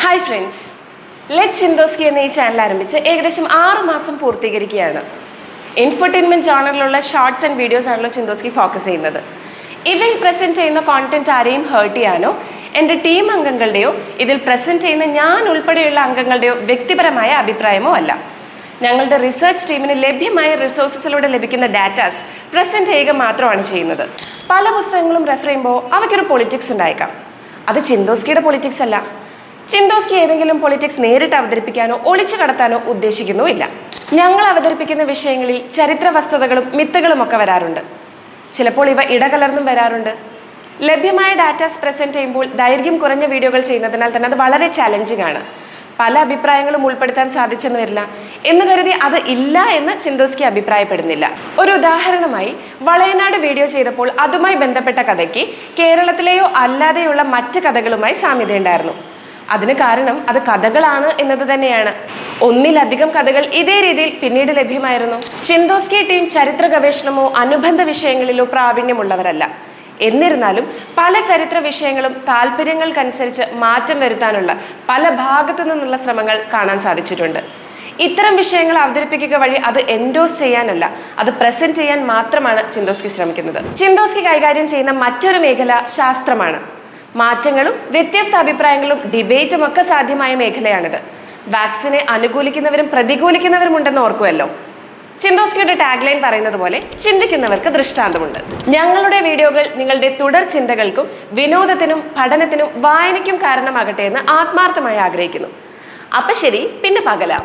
Hi friends, let ചിന്തോസ്കി എന്ന ഈ channel ആരംഭിച്ച് ഏകദേശം 6 മാസം പൂർത്തീകരിക്കുകയാണ്. ഇൻഫർടൈൻമെൻറ്റ് ജോണറിലുള്ള ഷോർട്സ് ആൻഡ് വീഡിയോസ് ആണല്ലോ ചിന്തോസ്കി ഫോക്കസ് ചെയ്യുന്നത്. ഇവയിൽ പ്രസൻറ്റ് ചെയ്യുന്ന കോണ്ടന്റ് ആരെയും ഹേർട്ട് ചെയ്യാനോ എൻ്റെ ടീം അംഗങ്ങളുടെയോ ഇതിൽ പ്രസൻറ്റ് ചെയ്യുന്ന ഞാൻ ഉൾപ്പെടെയുള്ള അംഗങ്ങളുടെയോ വ്യക്തിപരമായ അഭിപ്രായമോ അല്ല. ഞങ്ങളുടെ റിസർച്ച് ടീമിന് ലഭ്യമായ റിസോഴ്സസിലൂടെ ലഭിക്കുന്ന ഡാറ്റാസ് പ്രസൻറ്റ് ചെയ്യുക മാത്രമാണ് ചെയ്യുന്നത്. പല പുസ്തകങ്ങളും റെഫർ ചെയ്യുമ്പോൾ അവയ്ക്കൊരു പൊളിറ്റിക്സ് ഉണ്ടായേക്കാം. അത് ചിന്തോസ്കിയുടെ പൊളിറ്റിക്സ് അല്ല. ചിന്തോസ്കി ഏതെങ്കിലും പൊളിറ്റിക്സ് നേരിട്ട് അവതരിപ്പിക്കാനോ ഒളിച്ചു കടത്താനോ ഉദ്ദേശിക്കുന്നുമില്ല. ഞങ്ങൾ അവതരിപ്പിക്കുന്ന വിഷയങ്ങളിൽ ചരിത്ര വസ്തുതകളും മിത്തുകളും ഒക്കെ വരാറുണ്ട്. ചിലപ്പോൾ ഇവ ഇടകലർന്നും വരാറുണ്ട്. ലഭ്യമായ ഡാറ്റാസ് പ്രസൻറ്റ് ചെയ്യുമ്പോൾ ദൈർഘ്യം കുറഞ്ഞ വീഡിയോകൾ ചെയ്യുന്നതിനാൽ തന്നെ അത് വളരെ ചലഞ്ചിങ് ആണ്. പല അഭിപ്രായങ്ങളും ഉൾപ്പെടുത്താൻ സാധിച്ചെന്ന് വരില്ല എന്ന് കരുതി അത് ഇല്ല എന്ന് ചിന്തോസ്കി അഭിപ്രായപ്പെടുന്നില്ല. ഒരു ഉദാഹരണമായി, വളയനാട് വീഡിയോ ചെയ്തപ്പോൾ അതുമായി ബന്ധപ്പെട്ട കഥയ്ക്ക് കേരളത്തിലെയോ അല്ലാതെയുള്ള മറ്റ് കഥകളുമായി സാമ്യതയുണ്ടായിരുന്നു. അതിന് കാരണം അത് കഥകളാണ് എന്നത് തന്നെയാണ്. ഒന്നിലധികം കഥകൾ ഇതേ രീതിയിൽ പിന്നീട് ലഭ്യമായിരുന്നു. ചിന്തോസ്കി ടീം ചരിത്ര ഗവേഷണമോ അനുബന്ധ വിഷയങ്ങളിലോ പ്രാവീണ്യമുള്ളവരല്ല. എന്നിരുന്നാലും പല ചരിത്ര വിഷയങ്ങളും താല്പര്യങ്ങൾക്കനുസരിച്ച് മാറ്റം വരുത്താനുള്ള പല ഭാഗത്തു നിന്നുള്ള ശ്രമങ്ങൾ കാണാൻ സാധിച്ചിട്ടുണ്ട്. ഇത്തരം വിഷയങ്ങൾ അവതരിപ്പിക്കുക വഴി അത് എൻഡോസ് ചെയ്യാനല്ല, അത് പ്രസന്റ് ചെയ്യാൻ മാത്രമാണ് ചിന്തോസ്കി ശ്രമിക്കുന്നത്. ചിന്തോസ്കി കൈകാര്യം ചെയ്യുന്ന മറ്റൊരു മേഖല ശാസ്ത്രമാണ്. മാറ്റങ്ങളും വ്യത്യസ്ത അഭിപ്രായങ്ങളും ഡിബേറ്റും ഒക്കെ സാധ്യമായ മേഖലയാണിത്. വാക്സിനെ അനുകൂലിക്കുന്നവരും പ്രതികൂലിക്കുന്നവരും ഉണ്ടെന്ന് ഓർക്കുമല്ലോ. ചിന്തോസ്കിയുടെ ടാഗ് ലൈൻ പറയുന്നത് പോലെ ചിന്തിക്കുന്നവർക്ക് ദൃഷ്ടാന്തമുണ്ട്. ഞങ്ങളുടെ വീഡിയോകൾ നിങ്ങളുടെ തുടർ ചിന്തകൾക്കും വിനോദത്തിനും പഠനത്തിനും വായനയ്ക്കും കാരണമാകട്ടെ എന്ന് ആത്മാർത്ഥമായി ആഗ്രഹിക്കുന്നു. അപ്പൊ ശരി, പിന്നെ പകലാം.